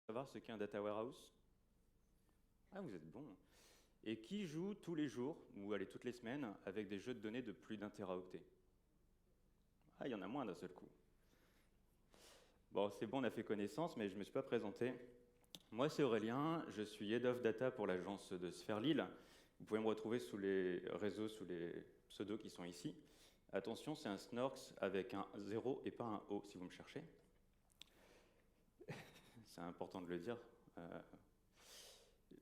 Savoir ce qu'est un data warehouse? Ah, vous êtes bon. Et qui joue tous les jours, ou allez, toutes les semaines, avec des jeux de données de plus d'un téraoctet? Ah, il y en a moins d'un seul coup. Bon, c'est bon, on a fait connaissance, mais je ne me suis pas présenté. Moi, c'est Aurélien, je suis Head of Data pour l'agence de Sphère Lille. Vous pouvez me retrouver sous les réseaux, sous les pseudos qui sont ici. Attention, c'est un Snorks avec un 0 et pas un O, si vous me cherchez. C'est important de le dire.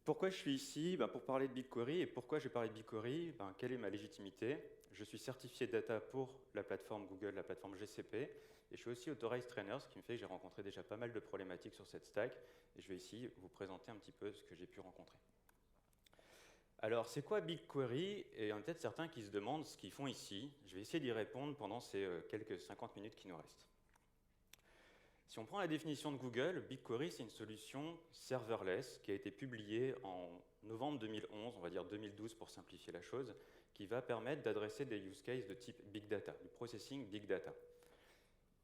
Pourquoi je suis ici? Pour parler de BigQuery. Et pourquoi je vais parler de BigQuery? Quelle est ma légitimité? Je suis certifié data pour la plateforme Google, la plateforme GCP, et je suis aussi Authorized Trainer, ce qui me fait que j'ai rencontré déjà pas mal de problématiques sur cette stack, et je vais ici vous présenter un petit peu ce que j'ai pu rencontrer. Alors, c'est quoi BigQuery? Et il y en a peut-être certains qui se demandent ce qu'ils font ici. Je vais essayer d'y répondre pendant ces quelques 50 minutes qui nous restent. Si on prend la définition de Google, BigQuery, c'est une solution serverless qui a été publiée en novembre 2011, on va dire 2012 pour simplifier la chose, qui va permettre d'adresser des use cases de type Big Data, du processing Big Data.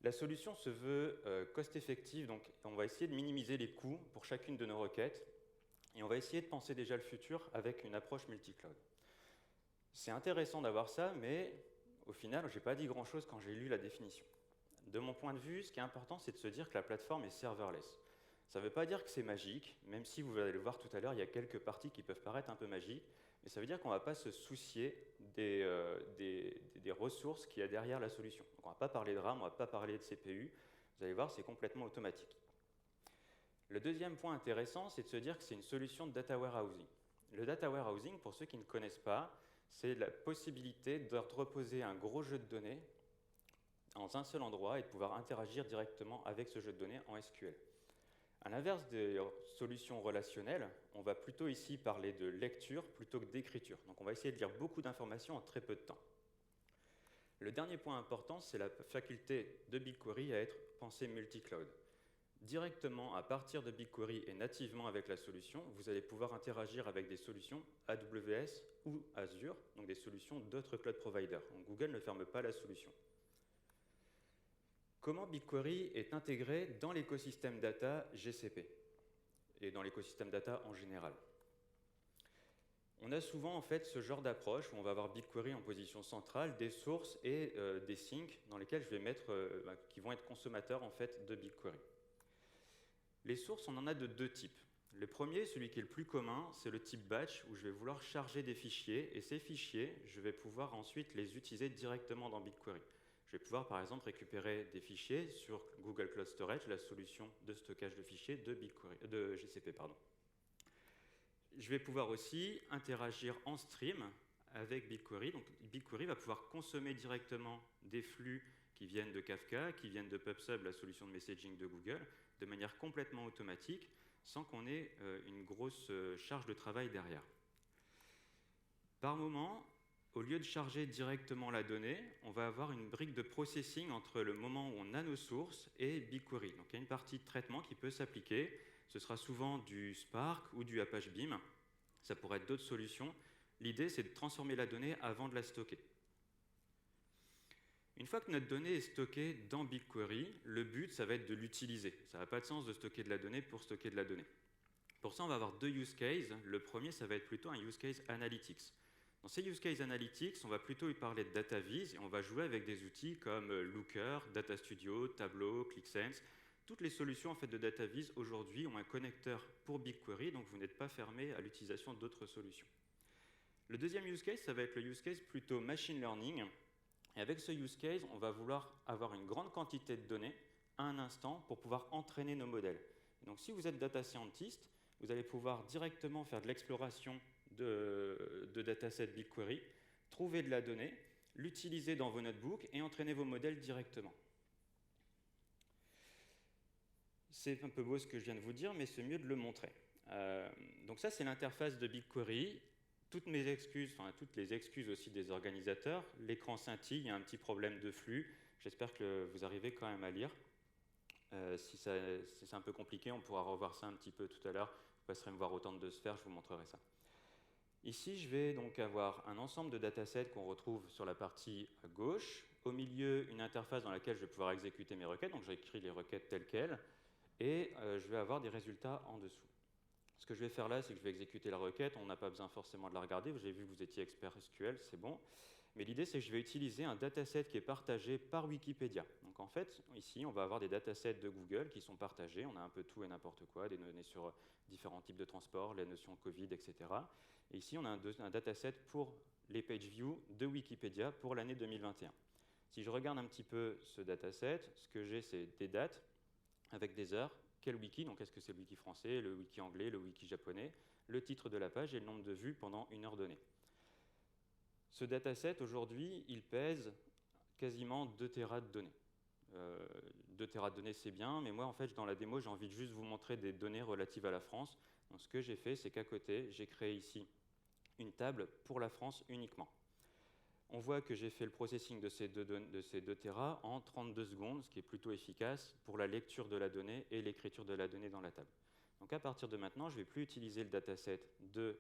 La solution se veut cost-effective, donc on va essayer de minimiser les coûts pour chacune de nos requêtes, et on va essayer de penser déjà le futur avec une approche multi-cloud. C'est intéressant d'avoir ça, mais au final, je n'ai pas dit grand-chose quand j'ai lu la définition. De mon point de vue, ce qui est important, c'est de se dire que la plateforme est serverless. Ça ne veut pas dire que c'est magique, même si vous allez le voir tout à l'heure, il y a quelques parties qui peuvent paraître un peu magiques, mais ça veut dire qu'on ne va pas se soucier des ressources qu'il y a derrière la solution. Donc on ne va pas parler de RAM, on ne va pas parler de CPU, vous allez voir, c'est complètement automatique. Le deuxième point intéressant, c'est de se dire que c'est une solution de data warehousing. Le data warehousing, pour ceux qui ne connaissent pas, c'est la possibilité de reposer un gros jeu de données dans un seul endroit et de pouvoir interagir directement avec ce jeu de données en SQL. À l'inverse des solutions relationnelles, on va plutôt ici parler de lecture plutôt que d'écriture. Donc on va essayer de lire beaucoup d'informations en très peu de temps. Le dernier point important, c'est la faculté de BigQuery à être pensée multi-cloud. Directement, à partir de BigQuery et nativement avec la solution, vous allez pouvoir interagir avec des solutions AWS ou Azure, donc des solutions d'autres cloud providers. Donc Google ne ferme pas la solution. Comment BigQuery est intégré dans l'écosystème data GCP et dans l'écosystème data en général? On a souvent en fait ce genre d'approche où on va avoir BigQuery en position centrale, des sources et des sinks dans lesquels je vais mettre, qui vont être consommateurs en fait de BigQuery. Les sources, on en a de deux types. Le premier, celui qui est le plus commun, c'est le type batch où je vais vouloir charger des fichiers et ces fichiers, je vais pouvoir ensuite les utiliser directement dans BigQuery. Je vais pouvoir par exemple récupérer des fichiers sur Google Cloud Storage, la solution de stockage de fichiers de GCP. Je vais pouvoir aussi interagir en stream avec BigQuery. Donc BigQuery va pouvoir consommer directement des flux qui viennent de Kafka, qui viennent de PubSub, la solution de messaging de Google, de manière complètement automatique, sans qu'on ait une grosse charge de travail derrière. Par moment, au lieu de charger directement la donnée, on va avoir une brique de processing entre le moment où on a nos sources et BigQuery. Donc il y a une partie de traitement qui peut s'appliquer. Ce sera souvent du Spark ou du Apache Beam. Ça pourrait être d'autres solutions. L'idée, c'est de transformer la donnée avant de la stocker. Une fois que notre donnée est stockée dans BigQuery, le but, ça va être de l'utiliser. Ça n'a pas de sens de stocker de la donnée pour stocker de la donnée. Pour ça, on va avoir deux use cases. Le premier, ça va être plutôt un use case analytics. Dans ces use case analytics, on va plutôt y parler de data viz et on va jouer avec des outils comme Looker, Data Studio, Tableau, ClickSense. Toutes les solutions en fait, de data viz aujourd'hui ont un connecteur pour BigQuery, donc vous n'êtes pas fermé à l'utilisation d'autres solutions. Le deuxième use case, ça va être le use case plutôt machine learning. Et avec ce use case, on va vouloir avoir une grande quantité de données à un instant pour pouvoir entraîner nos modèles. Et donc si vous êtes data scientist, vous allez pouvoir directement faire de l'exploration de datasets BigQuery, trouver de la donnée, l'utiliser dans vos notebooks et entraîner vos modèles directement. C'est un peu beau ce que je viens de vous dire, mais c'est mieux de le montrer. Donc ça, c'est l'interface de BigQuery. Toutes mes excuses, enfin toutes les excuses aussi des organisateurs. L'écran scintille, il y a un petit problème de flux. J'espère que vous arrivez quand même à lire. Si c'est un peu compliqué, on pourra revoir ça un petit peu tout à l'heure. Vous passerez me voir au temps de se faire, je vous montrerai ça. Ici, je vais donc avoir un ensemble de datasets qu'on retrouve sur la partie à gauche. Au milieu, une interface dans laquelle je vais pouvoir exécuter mes requêtes. Donc j'écris les requêtes telles quelles. et je vais avoir des résultats en dessous. Ce que je vais faire là, c'est que je vais exécuter la requête. On n'a pas besoin forcément de la regarder. J'ai vu que vous étiez expert SQL, c'est bon. Mais l'idée, c'est que je vais utiliser un dataset qui est partagé par Wikipédia. Donc en fait, ici, on va avoir des datasets de Google qui sont partagés. On a un peu tout et n'importe quoi, des données sur différents types de transports, les notions Covid, etc. Et ici, on a un dataset pour les page views de Wikipédia pour l'année 2021. Si je regarde un petit peu ce dataset, ce que j'ai, c'est des dates avec des heures. Quel wiki? Donc est-ce que c'est le wiki français, le wiki anglais, le wiki japonais, le titre de la page et le nombre de vues pendant une heure donnée. Ce dataset, aujourd'hui, il pèse quasiment 2 Tera de données. 2 Tera de données, c'est bien, mais moi, en fait, dans la démo, j'ai envie de juste vous montrer des données relatives à la France. Donc, ce que j'ai fait, c'est qu'à côté, j'ai créé ici une table pour la France uniquement. On voit que j'ai fait le processing de ces 2 Tera en 32 secondes, ce qui est plutôt efficace pour la lecture de la donnée et l'écriture de la donnée dans la table. Donc à partir de maintenant, je ne vais plus utiliser le dataset de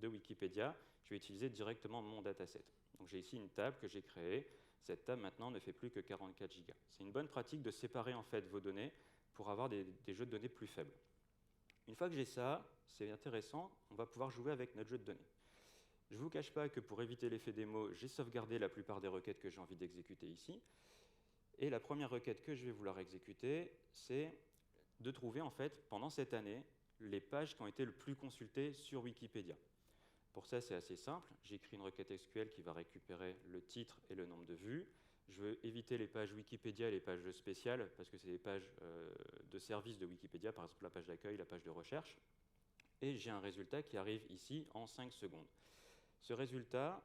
Wikipédia, je vais utiliser directement mon dataset. Donc j'ai ici une table que j'ai créée. Cette table maintenant ne fait plus que 44 gigas. C'est une bonne pratique de séparer en fait vos données pour avoir des jeux de données plus faibles. Une fois que j'ai ça, c'est intéressant, on va pouvoir jouer avec notre jeu de données. Je ne vous cache pas que pour éviter l'effet démo, j'ai sauvegardé la plupart des requêtes que j'ai envie d'exécuter ici. Et la première requête que je vais vouloir exécuter, c'est de trouver en fait, pendant cette année, les pages qui ont été le plus consultées sur Wikipédia. Pour ça, c'est assez simple. J'écris une requête SQL qui va récupérer le titre et le nombre de vues. Je veux éviter les pages Wikipédia et les pages spéciales, parce que c'est des pages de service de Wikipédia, par exemple la page d'accueil, la page de recherche. Et j'ai un résultat qui arrive ici en 5 secondes. Ce résultat,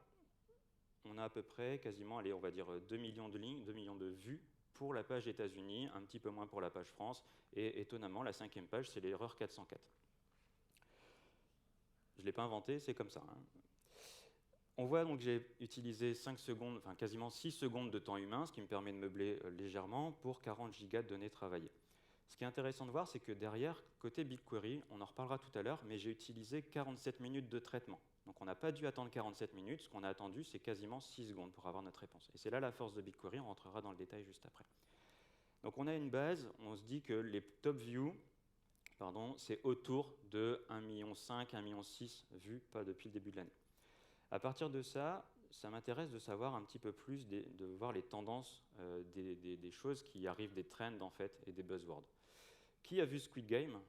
on a à peu près quasiment, allez, on va dire 2 millions de lignes, 2 millions de vues pour la page États-Unis, un petit peu moins pour la page France, et étonnamment, la 5e page, c'est l'erreur 404. Je ne l'ai pas inventé, c'est comme ça. Hein. On voit donc que j'ai utilisé 5 secondes, enfin quasiment 6 secondes de temps humain, ce qui me permet de meubler légèrement pour 40 gigas de données travaillées. Ce qui est intéressant de voir, c'est que derrière, côté BigQuery, on en reparlera tout à l'heure, mais j'ai utilisé 47 minutes de traitement. Donc on n'a pas dû attendre 47 minutes, ce qu'on a attendu, c'est quasiment 6 secondes pour avoir notre réponse. Et c'est là la force de BigQuery, on rentrera dans le détail juste après. Donc on a une base, on se dit que les top views, c'est autour de 1,5 million, 1,6 million vues, pas depuis le début de l'année. À partir de ça, ça m'intéresse de savoir un petit peu plus, de voir les tendances des choses qui arrivent, des trends en fait, et des buzzwords. Qui a vu Squid Game?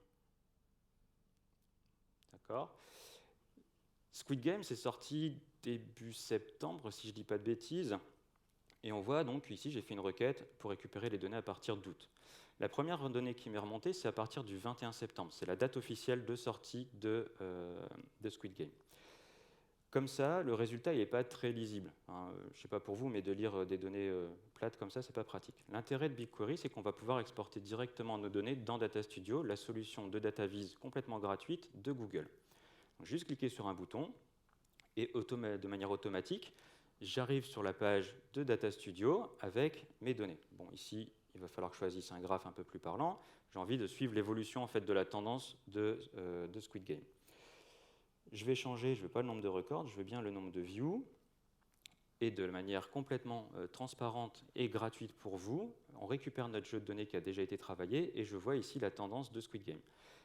D'accord. Squid Game, c'est sorti début septembre, si je ne dis pas de bêtises. Et on voit donc, ici, j'ai fait une requête pour récupérer les données à partir d'août. La première donnée qui m'est remontée, c'est à partir du 21 septembre. C'est la date officielle de sortie de Squid Game. Comme ça, le résultat n'est pas très lisible. Hein, je ne sais pas pour vous, mais de lire des données plates comme ça, ce n'est pas pratique. L'intérêt de BigQuery, c'est qu'on va pouvoir exporter directement nos données dans Data Studio, la solution de DataVis complètement gratuite de Google. Donc, juste cliquer sur un bouton, et de manière automatique, j'arrive sur la page de Data Studio avec mes données. Bon, ici, il va falloir que je choisisse un graphe un peu plus parlant. J'ai envie de suivre l'évolution en fait, de la tendance de Squid Game. Je vais changer, je ne veux pas le nombre de records, je veux bien le nombre de views. Et de manière complètement transparente et gratuite pour vous, on récupère notre jeu de données qui a déjà été travaillé et je vois ici la tendance de Squid Game.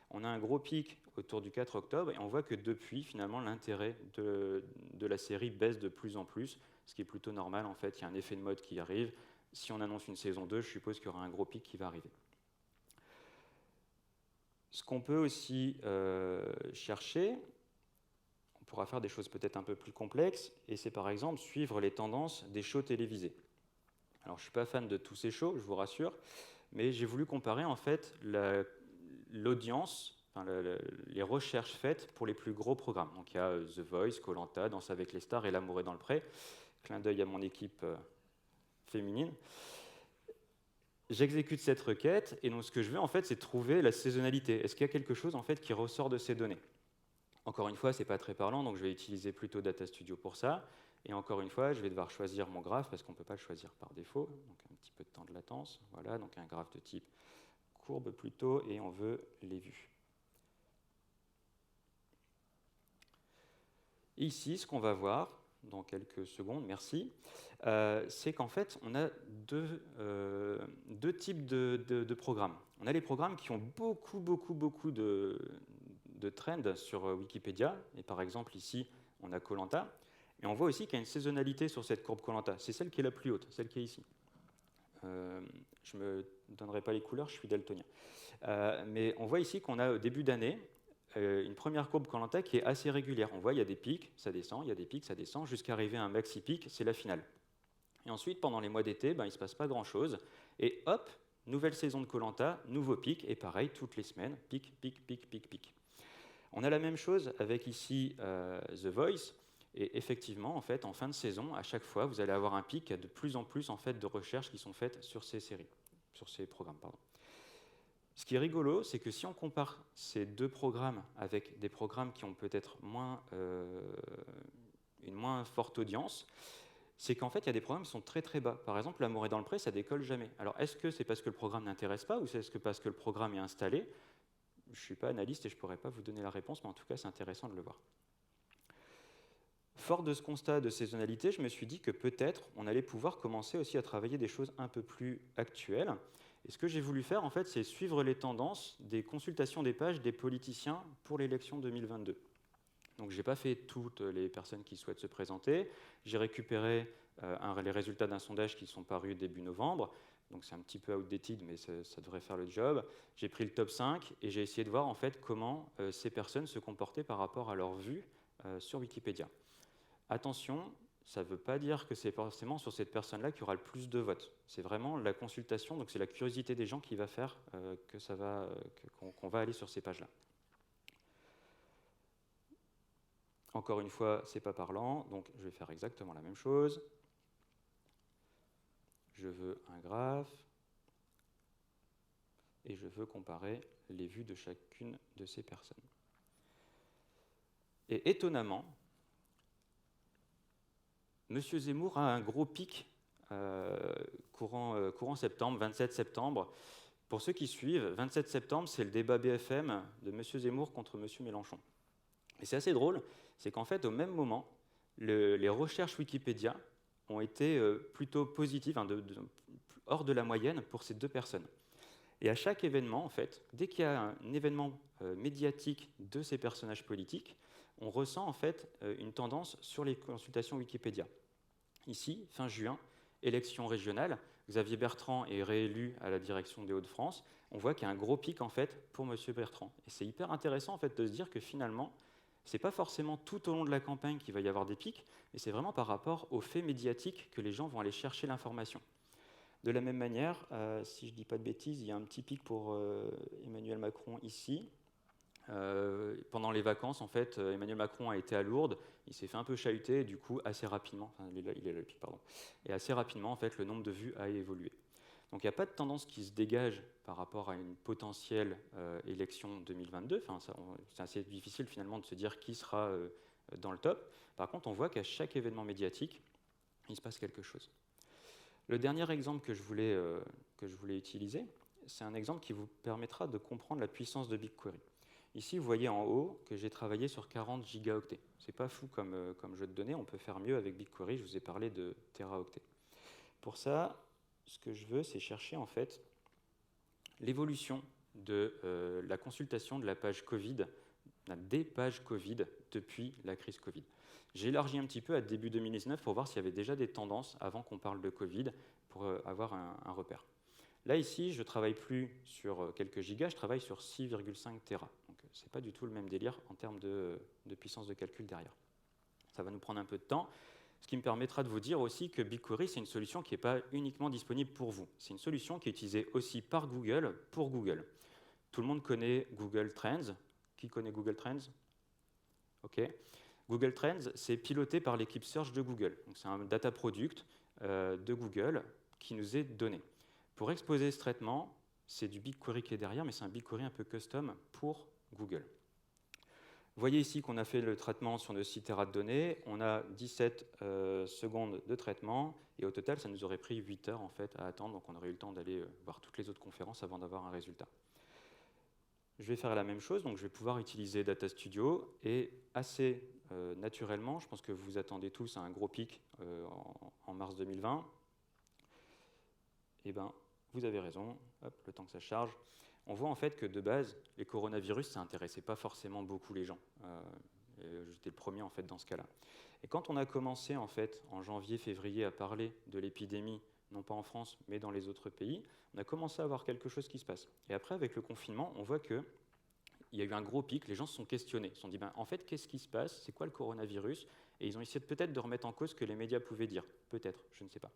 On a un gros pic autour du 4 octobre et on voit que depuis, finalement, l'intérêt de la série baisse de plus en plus, ce qui est plutôt normal. En fait, il y a un effet de mode qui arrive. Si on annonce une saison 2, je suppose qu'il y aura un gros pic qui va arriver. Ce qu'on peut aussi chercher, on pourra faire des choses peut-être un peu plus complexes, et c'est par exemple suivre les tendances des shows télévisés. Alors, je ne suis pas fan de tous ces shows, je vous rassure, mais j'ai voulu comparer en fait l'audience, enfin, les recherches faites pour les plus gros programmes. Donc, il y a The Voice, Koh-Lanta, Danse avec les stars et L'amour est dans le pré. Clin d'œil à mon équipe féminine. J'exécute cette requête, et donc ce que je veux en fait, c'est trouver la saisonnalité. Est-ce qu'il y a quelque chose en fait qui ressort de ces données? Encore une fois, ce n'est pas très parlant, donc je vais utiliser plutôt Data Studio pour ça. Et encore une fois, je vais devoir choisir mon graphe parce qu'on ne peut pas le choisir par défaut. Donc un petit peu de temps de latence. Voilà, donc un graphe de type courbe plutôt, et on veut les vues. Ici, ce qu'on va voir dans quelques secondes, merci, c'est qu'en fait, on a deux types de programmes. on a les programmes qui ont beaucoup de trends sur Wikipédia. Et par exemple, ici, on a koh. Et on voit aussi qu'il y a une saisonnalité sur cette courbe koh. C'est celle qui est la plus haute, celle qui est ici. Je ne me donnerai pas les couleurs, je suis daltonien. Mais on voit ici qu'on a au début d'année une première courbe koh qui est assez régulière. On voit il y a des pics, ça descend, il y a des pics, ça descend, jusqu'à arriver à un maxi pic, c'est la finale. Et ensuite, pendant les mois d'été, il ne se passe pas grand-chose. Et hop, nouvelle saison de koh, nouveau pic, et pareil, toutes les semaines, pic, pic, pic, pic, pic. On a la même chose avec ici The Voice. Et effectivement, en fait, en fin de saison, à chaque fois, vous allez avoir un pic. Il y a de plus en plus en fait, de recherches qui sont faites sur ces séries, sur ces programmes. Pardon. Ce qui est rigolo, c'est que si on compare ces deux programmes avec des programmes qui ont peut-être une moins forte audience, c'est qu'en fait, il y a des programmes qui sont très très bas. Par exemple, L'amour est dans le pré, ça décolle jamais. Alors, est-ce que c'est parce que le programme n'intéresse pas ou est-ce que parce que le programme est installé? Je ne suis pas analyste et je ne pourrais pas vous donner la réponse, mais en tout cas, c'est intéressant de le voir. Fort de ce constat de saisonnalité, je me suis dit que peut-être on allait pouvoir commencer aussi à travailler des choses un peu plus actuelles. Et ce que j'ai voulu faire, en fait, c'est suivre les tendances des consultations des pages des politiciens pour l'élection 2022. Donc, je n'ai pas fait toutes les personnes qui souhaitent se présenter. J'ai récupéré les résultats d'un sondage qui sont parus début novembre. Donc, c'est un petit peu outdated, mais ça devrait faire le job. J'ai pris le top 5 et j'ai essayé de voir en fait, comment ces personnes se comportaient par rapport à leur vue sur Wikipédia. Attention, ça ne veut pas dire que c'est forcément sur cette personne-là qu'il y aura le plus de votes. C'est vraiment la consultation, donc c'est la curiosité des gens qui va faire qu'on va aller sur ces pages-là. Encore une fois, ce n'est pas parlant, donc je vais faire exactement la même chose. Je veux un graphe et je veux comparer les vues de chacune de ces personnes. Et étonnamment, M. Zemmour a un gros pic courant septembre, 27 septembre. Pour ceux qui suivent, 27 septembre, c'est le débat BFM de M. Zemmour contre M. Mélenchon. Et c'est assez drôle, c'est qu'en fait, au même moment, les recherches Wikipédia ont été plutôt positives, hors de la moyenne pour ces deux personnes. Et à chaque événement, en fait, dès qu'il y a un événement médiatique de ces personnages politiques, on ressent en fait une tendance sur les consultations Wikipédia. Ici, fin juin, élection régionale, Xavier Bertrand est réélu à la direction des Hauts-de-France. On voit qu'il y a un gros pic en fait pour M. Bertrand. Et c'est hyper intéressant en fait de se dire que finalement, ce n'est pas forcément tout au long de la campagne qu'il va y avoir des pics, mais c'est vraiment par rapport aux faits médiatiques que les gens vont aller chercher l'information. De la même manière, si je ne dis pas de bêtises, il y a un petit pic pour Emmanuel Macron ici. Pendant les vacances, en fait, Emmanuel Macron a été à Lourdes, il s'est fait un peu chahuter, et du coup, assez rapidement, il est là le pic, pardon, et assez rapidement, en fait, le nombre de vues a évolué. Donc, il n'y a pas de tendance qui se dégage par rapport à une potentielle élection 2022. C'est assez difficile, finalement, de se dire qui sera dans le top. Par contre, on voit qu'à chaque événement médiatique, il se passe quelque chose. Le dernier exemple que je voulais utiliser, c'est un exemple qui vous permettra de comprendre la puissance de BigQuery. Ici, vous voyez en haut que j'ai travaillé sur 40 gigaoctets. Ce n'est pas fou comme jeu de données, on peut faire mieux avec BigQuery, je vous ai parlé de teraoctets. Pour ça, ce que je veux, c'est chercher en fait l'évolution de la consultation de la page Covid, des pages Covid depuis la crise Covid. J'ai élargi un petit peu à début 2019 pour voir s'il y avait déjà des tendances avant qu'on parle de Covid, pour avoir un repère. Là, ici, je ne travaille plus sur quelques gigas, je travaille sur 6,5 Tera. Donc, ce n'est pas du tout le même délire en termes de puissance de calcul derrière. Ça va nous prendre un peu de temps, ce qui me permettra de vous dire aussi que BigQuery, c'est une solution qui n'est pas uniquement disponible pour vous. C'est une solution qui est utilisée aussi par Google, pour Google. Tout le monde connaît Google Trends. Qui connaît Google Trends? OK. Google Trends, c'est piloté par l'équipe Search de Google. C'est un data product de Google qui nous est donné. Pour exposer ce traitement, c'est du BigQuery qui est derrière, mais c'est un BigQuery un peu custom pour Google. Vous voyez ici qu'on a fait le traitement sur nos 6 Tera de données. On a 17 secondes de traitement, et au total, ça nous aurait pris 8 heures en fait, à attendre. Donc on aurait eu le temps d'aller voir toutes les autres conférences avant d'avoir un résultat. Je vais faire la même chose, donc je vais pouvoir utiliser Data Studio, et assez naturellement, je pense que vous attendez tous à un gros pic en mars 2020. Et ben, vous avez raison, hop, le temps que ça charge. On voit en fait que de base, les coronavirus, ça n'intéressait pas forcément beaucoup les gens. J'étais le premier en fait dans ce cas-là. Et quand on a commencé en fait en janvier, février à parler de l'épidémie, non pas en France, mais dans les autres pays, on a commencé à voir quelque chose qui se passe. Et après, avec le confinement, on voit qu'il y a eu un gros pic, les gens se sont questionnés, se sont dit, en fait, qu'est-ce qui se passe? C'est quoi le coronavirus? Et ils ont essayé peut-être de remettre en cause ce que les médias pouvaient dire. Peut-être, je ne sais pas.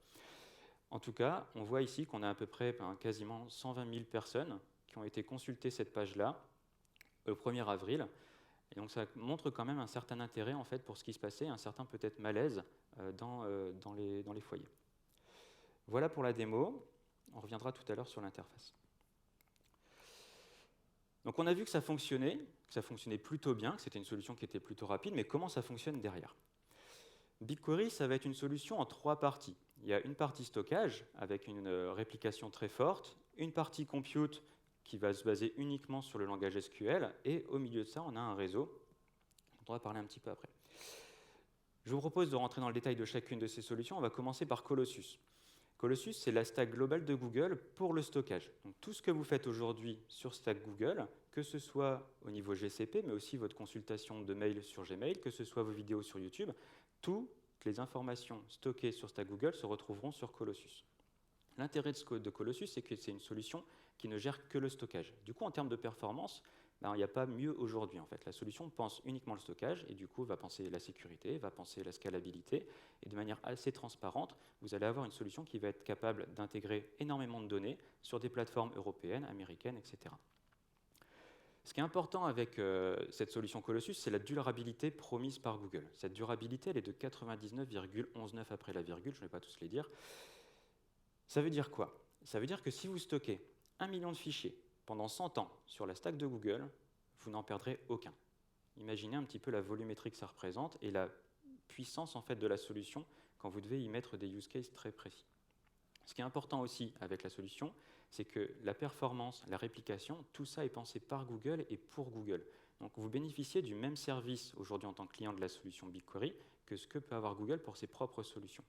En tout cas, on voit ici qu'on a à peu près quasiment 120 000 personnes qui ont été consulter cette page-là le 1er avril. Et donc ça montre quand même un certain intérêt en fait, pour ce qui se passait, un certain peut-être malaise dans les foyers. Voilà pour la démo. On reviendra tout à l'heure sur l'interface. Donc on a vu que ça fonctionnait plutôt bien, que c'était une solution qui était plutôt rapide, mais comment ça fonctionne derrière? BigQuery, ça va être une solution en 3 parties. Il y a une partie stockage avec une réplication très forte, une partie compute qui va se baser uniquement sur le langage SQL, et au milieu de ça, on a un réseau dont on va parler un petit peu après. Je vous propose de rentrer dans le détail de chacune de ces solutions. On va commencer par Colossus. Colossus, c'est la stack globale de Google pour le stockage. Donc, tout ce que vous faites aujourd'hui sur stack Google, que ce soit au niveau GCP, mais aussi votre consultation de mail sur Gmail, que ce soit vos vidéos sur YouTube, toutes les informations stockées sur stack Google se retrouveront sur Colossus. L'intérêt de Colossus, c'est que c'est une solution qui ne gère que le stockage. Du coup, en termes de performance, il n'y a pas mieux aujourd'hui. En fait. La solution pense uniquement le stockage et du coup va penser la sécurité, va penser la scalabilité. Et de manière assez transparente, vous allez avoir une solution qui va être capable d'intégrer énormément de données sur des plateformes européennes, américaines, etc. Ce qui est important avec cette solution Colossus, c'est la durabilité promise par Google. Cette durabilité, elle est de 99,19 après la virgule, je ne vais pas tous les dire. Ça veut dire quoi? Ça veut dire que si vous stockez 1 million de fichiers pendant 100 ans sur la stack de Google, vous n'en perdrez aucun. Imaginez un petit peu la volumétrie que ça représente et la puissance en fait, de la solution quand vous devez y mettre des use cases très précis. Ce qui est important aussi avec la solution, c'est que la performance, la réplication, tout ça est pensé par Google et pour Google. Donc vous bénéficiez du même service aujourd'hui en tant que client de la solution BigQuery que ce que peut avoir Google pour ses propres solutions.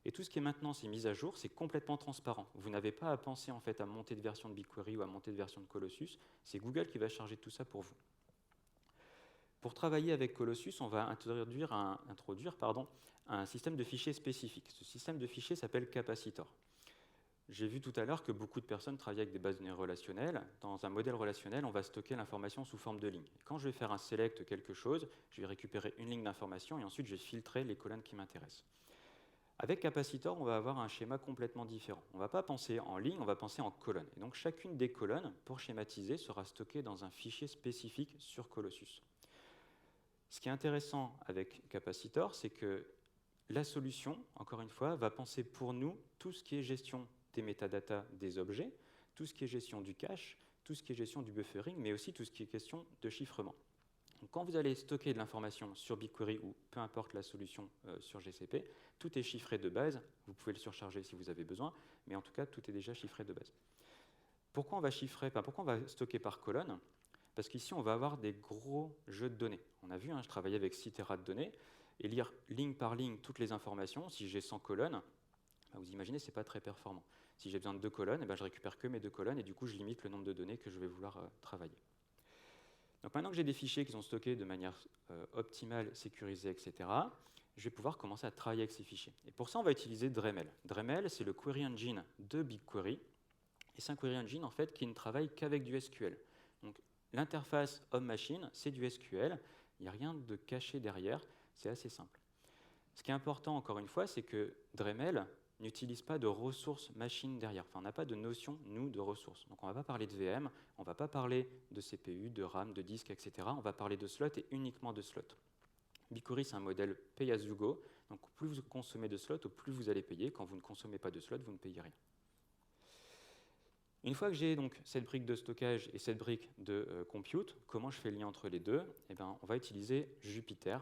Et tout ce qui est maintenant ces mises à jour, c'est complètement transparent. Vous n'avez pas à penser en fait à monter de version de BigQuery ou à monter de version de Colossus. C'est Google qui va charger tout ça pour vous. Pour travailler avec Colossus, on va introduire un système de fichiers spécifique. Ce système de fichiers s'appelle Capacitor. J'ai vu tout à l'heure que beaucoup de personnes travaillent avec des bases de données relationnelles. Dans un modèle relationnel, on va stocker l'information sous forme de lignes. Quand je vais faire un select quelque chose, je vais récupérer une ligne d'information et ensuite je vais filtrer les colonnes qui m'intéressent. Avec Capacitor, on va avoir un schéma complètement différent. On ne va pas penser en ligne, on va penser en colonnes. Et donc chacune des colonnes, pour schématiser, sera stockée dans un fichier spécifique sur Colossus. Ce qui est intéressant avec Capacitor, c'est que la solution, encore une fois, va penser pour nous tout ce qui est gestion des métadatas des objets, tout ce qui est gestion du cache, tout ce qui est gestion du buffering, mais aussi tout ce qui est question de chiffrement. Donc, quand vous allez stocker de l'information sur BigQuery ou peu importe la solution sur GCP, tout est chiffré de base. Vous pouvez le surcharger si vous avez besoin, mais en tout cas, tout est déjà chiffré de base. Pourquoi on va stocker par colonne? Parce qu'ici, on va avoir des gros jeux de données. On a vu, je travaillais avec 6 Tera de données, et lire ligne par ligne toutes les informations, si j'ai 100 colonnes, vous imaginez, ce n'est pas très performant. Si j'ai besoin de 2 colonnes, je récupère que mes 2 colonnes, et du coup, je limite le nombre de données que je vais vouloir travailler. Donc maintenant que j'ai des fichiers qui sont stockés de manière optimale, sécurisée, etc., je vais pouvoir commencer à travailler avec ces fichiers. Et pour ça, on va utiliser Dremel. Dremel, c'est le query engine de BigQuery. Et c'est un query engine en fait, qui ne travaille qu'avec du SQL. Donc l'interface homme-machine, c'est du SQL. Il n'y a rien de caché derrière. C'est assez simple. Ce qui est important, encore une fois, c'est que Dremel n'utilise pas de ressources machines derrière. Enfin, on n'a pas de notion, nous, de ressources. Donc on ne va pas parler de VM, on ne va pas parler de CPU, de RAM, de disque, etc. On va parler de slots et uniquement de slots. BigQuery, c'est un modèle pay as you go. Donc plus vous consommez de slots, plus vous allez payer. Quand vous ne consommez pas de slots, vous ne payez rien. Une fois que j'ai donc cette brique de stockage et cette brique de compute, comment je fais le lien entre les deux? On va utiliser Jupyter.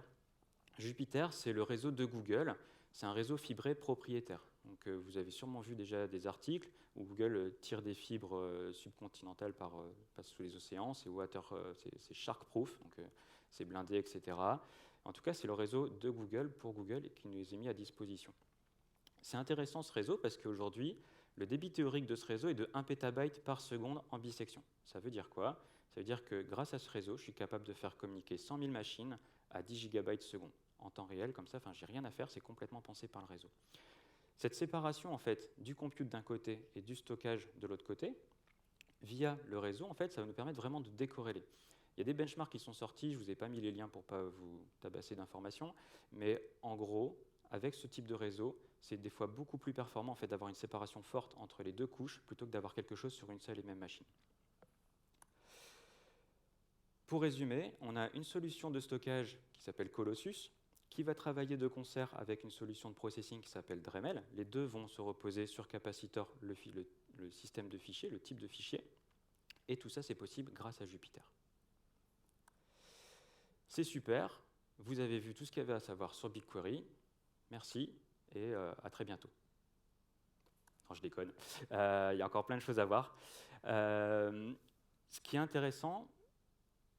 Jupyter, c'est le réseau de Google. C'est un réseau fibré propriétaire. Donc, vous avez sûrement vu déjà des articles où Google tire des fibres subcontinentales passe sous les océans. C'est shark-proof, donc c'est blindé, etc. En tout cas, c'est le réseau de Google pour Google et qui nous est mis à disposition. C'est intéressant ce réseau parce qu'aujourd'hui, Le débit théorique de ce réseau est de 1 pétabyte par seconde en bisection. Ça veut dire quoi? Ça veut dire que grâce à ce réseau, je suis capable de faire communiquer 100 000 machines à 10 gigabytes seconde en temps réel, comme ça, j'ai rien à faire, c'est complètement pensé par le réseau. Cette séparation en fait, du compute d'un côté et du stockage de l'autre côté, via le réseau, en fait, ça va nous permettre vraiment de décorréler. Il y a des benchmarks qui sont sortis, je ne vous ai pas mis les liens pour ne pas vous tabasser d'informations, mais en gros, avec ce type de réseau, c'est des fois beaucoup plus performant en fait, d'avoir une séparation forte entre les deux couches plutôt que d'avoir quelque chose sur une seule et même machine. Pour résumer, on a une solution de stockage qui s'appelle Colossus, qui va travailler de concert avec une solution de processing qui s'appelle Dremel. Les deux vont se reposer sur capacitor, le système de fichiers, le type de fichier, et tout ça c'est possible grâce à Jupyter. C'est super, vous avez vu tout ce qu'il y avait à savoir sur BigQuery. Merci et à très bientôt. Non, je déconne, il y a encore plein de choses à voir. Ce qui est intéressant,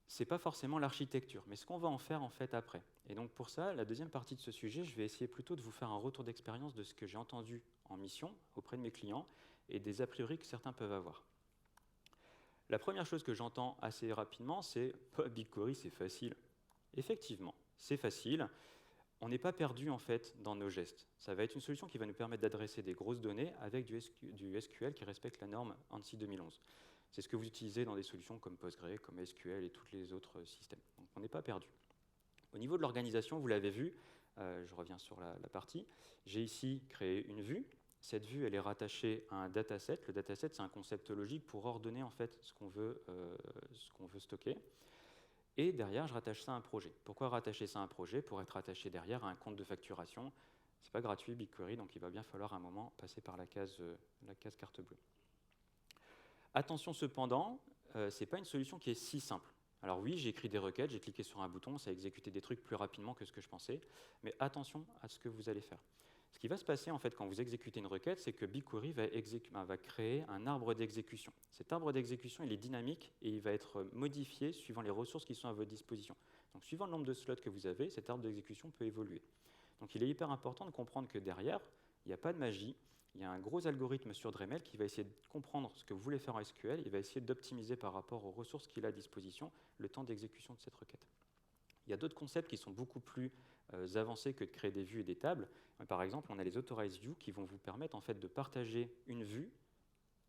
ce n'est pas forcément l'architecture, mais ce qu'on va en faire en fait après. Et donc pour ça, la deuxième partie de ce sujet, je vais essayer plutôt de vous faire un retour d'expérience de ce que j'ai entendu en mission auprès de mes clients et des a priori que certains peuvent avoir. La première chose que j'entends assez rapidement, c'est « BigQuery, c'est facile ». Effectivement, c'est facile. On n'est pas perdu en fait dans nos gestes. Ça va être une solution qui va nous permettre d'adresser des grosses données avec du SQL qui respecte la norme ANSI 2011. C'est ce que vous utilisez dans des solutions comme Postgre, comme SQL et tous les autres systèmes. Donc on n'est pas perdu. Au niveau de l'organisation, vous l'avez vu, je reviens sur la partie, j'ai ici créé une vue. Cette vue, elle est rattachée à un dataset. Le dataset, c'est un concept logique pour ordonner en fait ce qu'on veut stocker. Et derrière, je rattache ça à un projet. Pourquoi rattacher ça à un projet? Pour être rattaché derrière à un compte de facturation. Ce n'est pas gratuit, BigQuery, donc il va bien falloir à un moment passer par la case carte bleue. Attention cependant, ce n'est pas une solution qui est si simple. Alors oui, j'ai écrit des requêtes, j'ai cliqué sur un bouton, ça a exécuté des trucs plus rapidement que ce que je pensais, mais attention à ce que vous allez faire. Ce qui va se passer en fait quand vous exécutez une requête, c'est que BigQuery va créer un arbre d'exécution. Cet arbre d'exécution, il est dynamique et il va être modifié suivant les ressources qui sont à votre disposition. Donc suivant le nombre de slots que vous avez, cet arbre d'exécution peut évoluer. Donc il est hyper important de comprendre que derrière, il n'y a pas de magie, il y a un gros algorithme sur Dremel qui va essayer de comprendre ce que vous voulez faire en SQL et va essayer d'optimiser par rapport aux ressources qu'il a à disposition le temps d'exécution de cette requête. Il y a d'autres concepts qui sont beaucoup plus avancés que de créer des vues et des tables. Par exemple, on a les Authorized Views qui vont vous permettre en fait, de partager une vue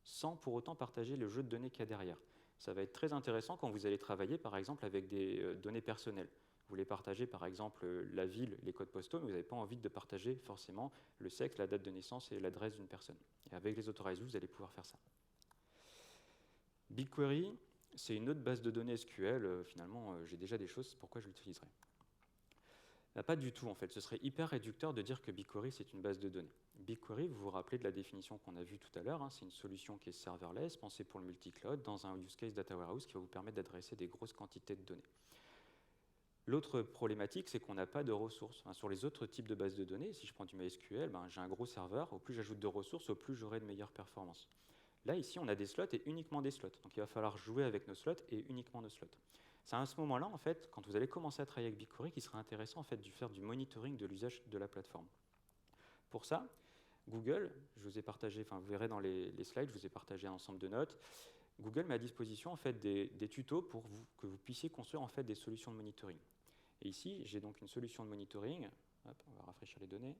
sans pour autant partager le jeu de données qu'il y a derrière. Ça va être très intéressant quand vous allez travailler par exemple avec des données personnelles. Vous voulez partager par exemple la ville, les codes postaux, mais vous n'avez pas envie de partager forcément le sexe, la date de naissance et l'adresse d'une personne. Et avec les Authorized Views, vous allez pouvoir faire ça. BigQuery, c'est une autre base de données SQL. Finalement, j'ai déjà des choses, pourquoi je l'utiliserai? Pas du tout, en fait. Ce serait hyper réducteur de dire que BigQuery, c'est une base de données. BigQuery, vous vous rappelez de la définition qu'on a vue tout à l'heure, hein, c'est une solution qui est serverless, pensée pour le multi-cloud, dans un use case data warehouse qui va vous permettre d'adresser des grosses quantités de données. L'autre problématique, c'est qu'on n'a pas de ressources. Sur les autres types de bases de données, si je prends du MySQL, j'ai un gros serveur, au plus j'ajoute de ressources, au plus j'aurai de meilleures performances. Là, ici, on a des slots et uniquement des slots. Donc, il va falloir jouer avec nos slots et uniquement nos slots. C'est à ce moment-là, en fait, quand vous allez commencer à travailler avec BigQuery, qu'il sera intéressant en fait, de faire du monitoring de l'usage de la plateforme. Pour ça, Google, je vous ai partagé, enfin vous verrez dans les slides, je vous ai partagé un ensemble de notes. Google met à disposition en fait, des tutos pour que vous puissiez construire en fait, des solutions de monitoring. Et ici, j'ai donc une solution de monitoring, hop, on va rafraîchir les données,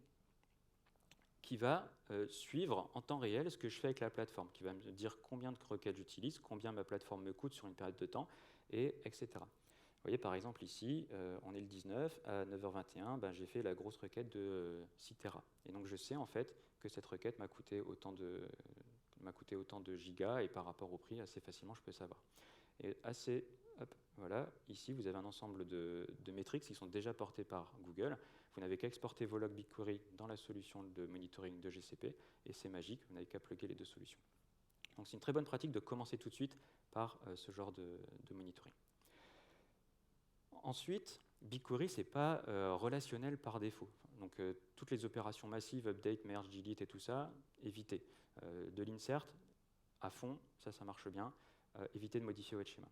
qui va suivre en temps réel ce que je fais avec la plateforme, qui va me dire combien de requêtes j'utilise, combien ma plateforme me coûte sur une période de temps, et etc. Vous voyez par exemple ici, on est le 19, à 9h21, j'ai fait la grosse requête de 6 Tera. Et donc je sais en fait que cette requête m'a coûté autant de gigas, et par rapport au prix, assez facilement je peux savoir. Et assez, hop, voilà, ici vous avez un ensemble de métriques qui sont déjà portées par Google. Vous n'avez qu'à exporter vos logs BigQuery dans la solution de monitoring de GCP, et c'est magique, vous n'avez qu'à plugger les deux solutions. Donc c'est une très bonne pratique de commencer tout de suite par ce genre de monitoring. Ensuite, BigQuery, ce n'est pas relationnel par défaut. Donc toutes les opérations massives, update, merge, delete et tout ça, évitez. De l'insert à fond, ça marche bien. Évitez de modifier votre schéma.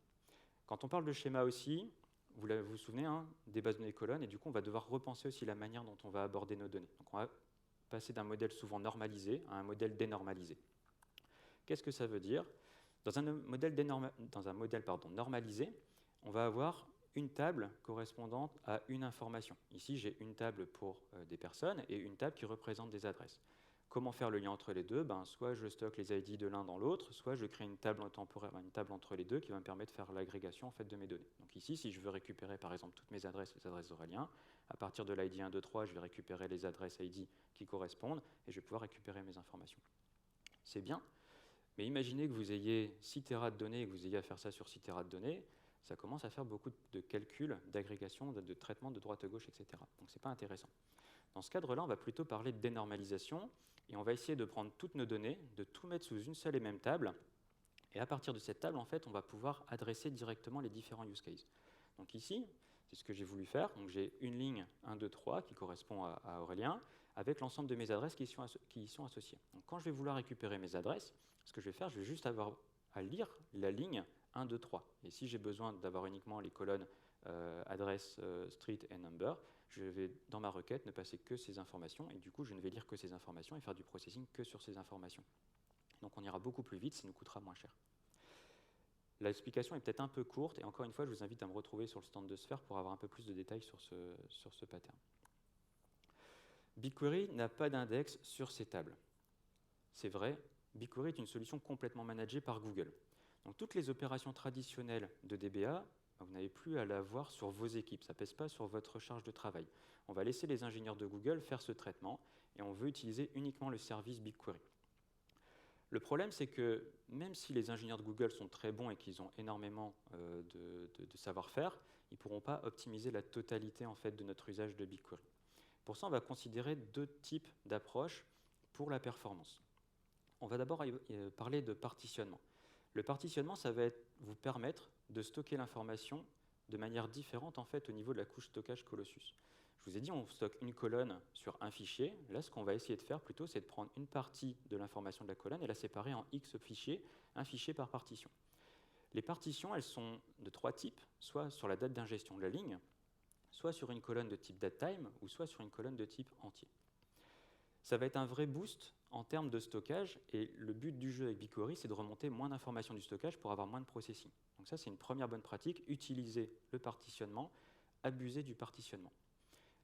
Quand on parle de schéma aussi, vous vous souvenez, hein, des bases de données colonnes, et du coup, on va devoir repenser aussi la manière dont on va aborder nos données. Donc, on va passer d'un modèle souvent normalisé à un modèle dénormalisé. Qu'est-ce que ça veut dire? Dans un modèle, normalisé, on va avoir une table correspondante à une information. Ici, j'ai une table pour des personnes et une table qui représente des adresses. Comment faire le lien entre les deux? Soit je stocke les ID de l'un dans l'autre, soit je crée une table temporaire, une table entre les deux qui va me permettre de faire l'agrégation en fait, de mes données. Donc ici, si je veux récupérer par exemple toutes mes adresses, les adresses d'Aurélien, à partir de l'ID 1, 2, 3, je vais récupérer les adresses ID qui correspondent et je vais pouvoir récupérer mes informations. C'est bien, mais imaginez que vous ayez 6 Tera de données et que vous ayez à faire ça sur 6 Tera de données, ça commence à faire beaucoup de calculs, d'agrégation, de traitement de droite à gauche, etc. Donc ce n'est pas intéressant. Dans ce cadre-là, on va plutôt parler de dénormalisation et on va essayer de prendre toutes nos données, de tout mettre sous une seule et même table. Et à partir de cette table, en fait, on va pouvoir adresser directement les différents use cases. Donc ici, c'est ce que j'ai voulu faire. Donc j'ai une ligne 1, 2, 3 qui correspond à Aurélien avec l'ensemble de mes adresses qui y sont associées. Donc quand je vais vouloir récupérer mes adresses, ce que je vais faire, je vais juste avoir à lire la ligne 1, 2, 3. Et si j'ai besoin d'avoir uniquement les colonnes adresse, street et number, je vais, dans ma requête, ne passer que ces informations, et du coup, je ne vais lire que ces informations et faire du processing que sur ces informations. Donc on ira beaucoup plus vite, ça nous coûtera moins cher. L'explication est peut-être un peu courte, et encore une fois, je vous invite à me retrouver sur le stand de Sphere pour avoir un peu plus de détails sur ce pattern. BigQuery n'a pas d'index sur ces tables. C'est vrai, BigQuery est une solution complètement managée par Google. Donc toutes les opérations traditionnelles de DBA, vous n'avez plus à la voir sur vos équipes, ça ne pèse pas sur votre charge de travail. On va laisser les ingénieurs de Google faire ce traitement et on veut utiliser uniquement le service BigQuery. Le problème, c'est que même si les ingénieurs de Google sont très bons et qu'ils ont énormément de savoir-faire, ils ne pourront pas optimiser la totalité en fait, de notre usage de BigQuery. Pour ça, on va considérer deux types d'approches pour la performance. On va d'abord parler de partitionnement. Le partitionnement, ça va vous permettre de stocker l'information de manière différente en fait, au niveau de la couche stockage Colossus. Je vous ai dit, on stocke une colonne sur un fichier. Là, ce qu'on va essayer de faire plutôt, c'est de prendre une partie de l'information de la colonne et la séparer en X fichiers, un fichier par partition. Les partitions, elles sont de trois types, soit sur la date d'ingestion de la ligne, soit sur une colonne de type datetime, ou soit sur une colonne de type entier. Ça va être un vrai boost en termes de stockage, et le but du jeu avec BigQuery, c'est de remonter moins d'informations du stockage pour avoir moins de processing. Donc ça, c'est une première bonne pratique, utiliser le partitionnement, abuser du partitionnement.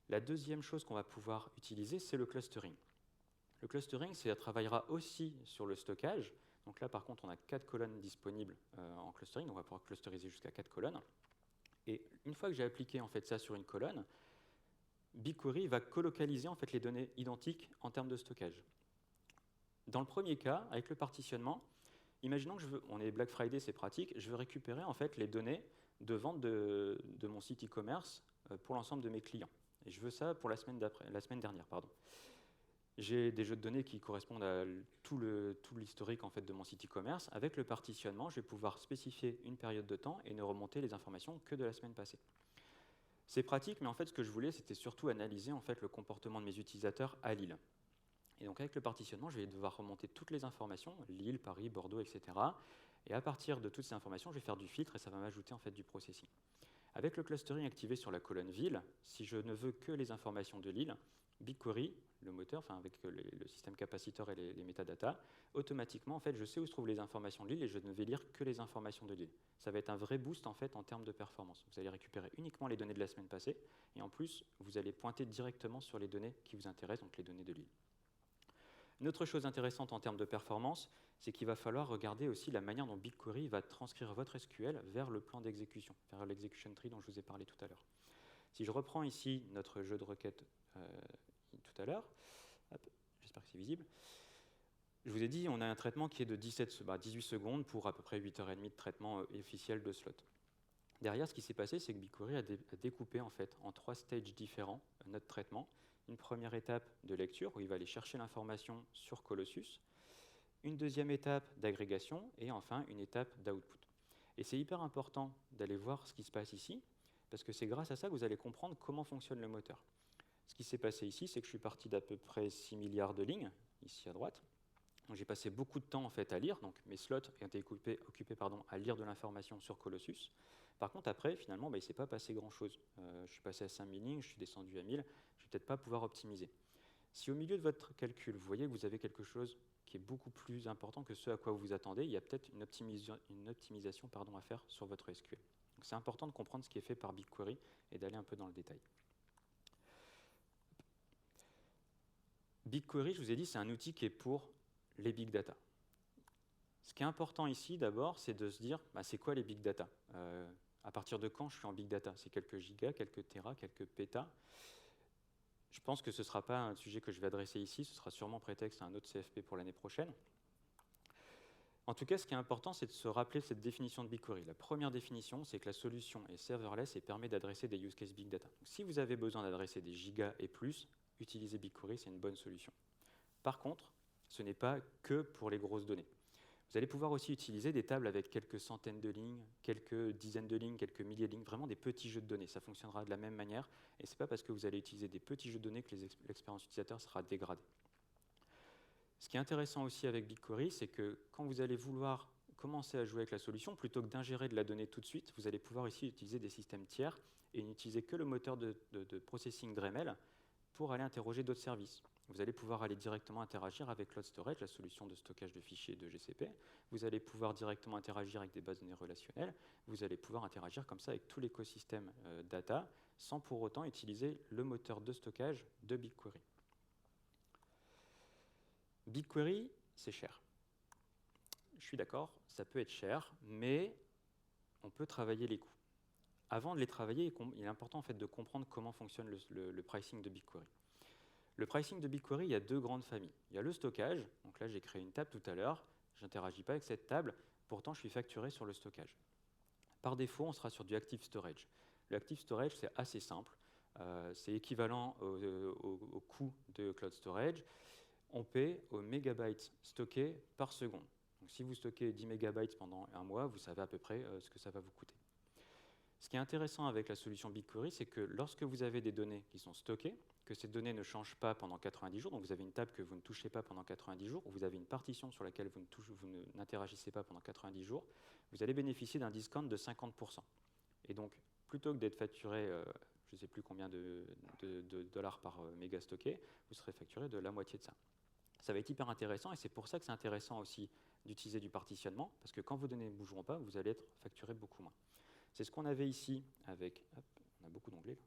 La deuxième chose qu'on va pouvoir utiliser, c'est le clustering. Le clustering, ça travaillera aussi sur le stockage. Donc là, par contre, on a 4 colonnes disponibles en clustering, donc on va pouvoir clusteriser jusqu'à 4 colonnes. Et une fois que j'ai appliqué en fait, ça sur une colonne, BigQuery va colocaliser en fait, les données identiques en termes de stockage. Dans le premier cas, avec le partitionnement, imaginons que on est Black Friday, c'est pratique, je veux récupérer en fait, les données de vente de mon site e-commerce pour l'ensemble de mes clients. Et je veux ça pour la semaine dernière. J'ai des jeux de données qui correspondent à tout l'historique en fait, de mon site e-commerce. Avec le partitionnement, je vais pouvoir spécifier une période de temps et ne remonter les informations que de la semaine passée. C'est pratique, mais en fait, ce que je voulais, c'était surtout analyser en fait, le comportement de mes utilisateurs à Lille. Et donc, avec le partitionnement, je vais devoir remonter toutes les informations, Lille, Paris, Bordeaux, etc. Et à partir de toutes ces informations, je vais faire du filtre et ça va m'ajouter en fait, du processing. Avec le clustering activé sur la colonne ville, si je ne veux que les informations de Lille, BigQuery, le moteur, enfin avec le système capaciteur et les métadatas, automatiquement, en fait, je sais où se trouvent les informations de Lille et je ne vais lire que les informations de Lille. Ça va être un vrai boost en fait en termes de performance. Vous allez récupérer uniquement les données de la semaine passée et en plus, vous allez pointer directement sur les données qui vous intéressent, donc les données de Lille. Une autre chose intéressante en termes de performance, c'est qu'il va falloir regarder aussi la manière dont BigQuery va transcrire votre SQL vers le plan d'exécution, vers l'execution tree dont je vous ai parlé tout à l'heure. Si je reprends ici notre jeu de requête tout à l'heure, j'espère que c'est visible, je vous ai dit on a un traitement qui est de 18 secondes pour à peu près 8h30 de traitement officiel de slot. Derrière, ce qui s'est passé, c'est que BigQuery a découpé en fait, en 3 stages différents notre traitement. Une première étape de lecture où il va aller chercher l'information sur Colossus, une deuxième étape d'agrégation et enfin une étape d'output. Et c'est hyper important d'aller voir ce qui se passe ici parce que c'est grâce à ça que vous allez comprendre comment fonctionne le moteur. Ce qui s'est passé ici, c'est que je suis parti d'à peu près 6 milliards de lignes, ici à droite. J'ai passé beaucoup de temps en fait, à lire, donc mes slots ont été occupés à lire de l'information sur Colossus. Par contre, après, finalement, il ne s'est pas passé grand-chose. Je suis passé à 5000 lignes, je suis descendu à 1000, je ne vais peut-être pas pouvoir optimiser. Si au milieu de votre calcul, vous voyez que vous avez quelque chose qui est beaucoup plus important que ce à quoi vous vous attendez. Il y a peut-être une optimisation à faire sur votre SQL. Donc c'est important de comprendre ce qui est fait par BigQuery et d'aller un peu dans le détail. BigQuery, je vous ai dit, c'est un outil qui est pour les big data. Ce qui est important ici, d'abord, c'est de se dire, c'est quoi les big data? À partir de quand je suis en big data? C'est quelques gigas, quelques téras, quelques pétas? Je pense que ce ne sera pas un sujet que je vais adresser ici, ce sera sûrement prétexte à un autre CFP pour l'année prochaine. En tout cas, ce qui est important, c'est de se rappeler cette définition de BigQuery. La première définition, c'est que la solution est serverless et permet d'adresser des use cases big data. Donc, si vous avez besoin d'adresser des gigas et plus, utiliser BigQuery, c'est une bonne solution. Par contre, ce n'est pas que pour les grosses données. Vous allez pouvoir aussi utiliser des tables avec quelques centaines de lignes, quelques dizaines de lignes, quelques milliers de lignes, vraiment des petits jeux de données. Ça fonctionnera de la même manière, et ce n'est pas parce que vous allez utiliser des petits jeux de données que l'expérience utilisateur sera dégradée. Ce qui est intéressant aussi avec BigQuery, c'est que quand vous allez vouloir commencer à jouer avec la solution, plutôt que d'ingérer de la donnée tout de suite, vous allez pouvoir ici utiliser des systèmes tiers et n'utiliser que le moteur de processing Dremel pour aller interroger d'autres services. Vous allez pouvoir aller directement interagir avec Cloud Storage, la solution de stockage de fichiers de GCP. Vous allez pouvoir directement interagir avec des bases de données relationnelles. Vous allez pouvoir interagir comme ça avec tout l'écosystème data, sans pour autant utiliser le moteur de stockage de BigQuery. BigQuery, c'est cher. Je suis d'accord, ça peut être cher, mais on peut travailler les coûts. Avant de les travailler, il est important en fait, de comprendre comment fonctionne le pricing de BigQuery. Le pricing de BigQuery, il y a deux grandes familles. Il y a le stockage, donc là j'ai créé une table tout à l'heure, je n'interagis pas avec cette table, pourtant je suis facturé sur le stockage. Par défaut, on sera sur du Active Storage. Le Active Storage, c'est assez simple, c'est équivalent au coût de Cloud Storage. On paie aux mégabytes stockés par seconde. Donc, si vous stockez 10 mégabytes pendant un mois, vous savez à peu près ce que ça va vous coûter. Ce qui est intéressant avec la solution BigQuery, c'est que lorsque vous avez des données qui sont stockées, que ces données ne changent pas pendant 90 jours, donc vous avez une table que vous ne touchez pas pendant 90 jours, ou vous avez une partition sur laquelle vous n'interagissez pas pendant 90 jours, vous allez bénéficier d'un discount de 50%. Et donc, plutôt que d'être facturé, je ne sais plus combien de dollars par méga stocké, vous serez facturé de la moitié de ça. Ça va être hyper intéressant, et c'est pour ça que c'est intéressant aussi d'utiliser du partitionnement, parce que quand vos données ne bougeront pas, vous allez être facturé beaucoup moins. C'est ce qu'on avait ici avec... Hop, on a beaucoup d'onglets là.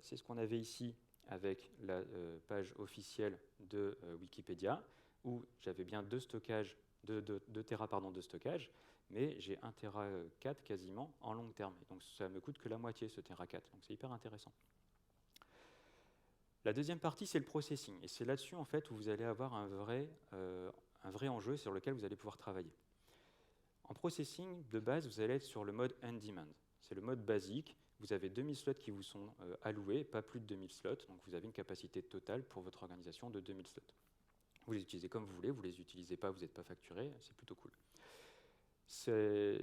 C'est ce qu'on avait ici avec la page officielle de Wikipédia, où j'avais bien 2 Tera de stockage, mais j'ai 1 Tera 4 quasiment en long terme. Et donc ça me coûte que la moitié ce Tera 4, donc c'est hyper intéressant. La deuxième partie, c'est le processing, et c'est là-dessus en fait où vous allez avoir un vrai enjeu sur lequel vous allez pouvoir travailler. En processing, de base, vous allez être sur le mode on-demand. C'est le mode basique. Vous avez 2000 slots qui vous sont alloués, pas plus de 2000 slots. Donc vous avez une capacité totale pour votre organisation de 2000 slots. Vous les utilisez comme vous voulez, vous ne les utilisez pas, vous n'êtes pas facturé, c'est plutôt cool. Ces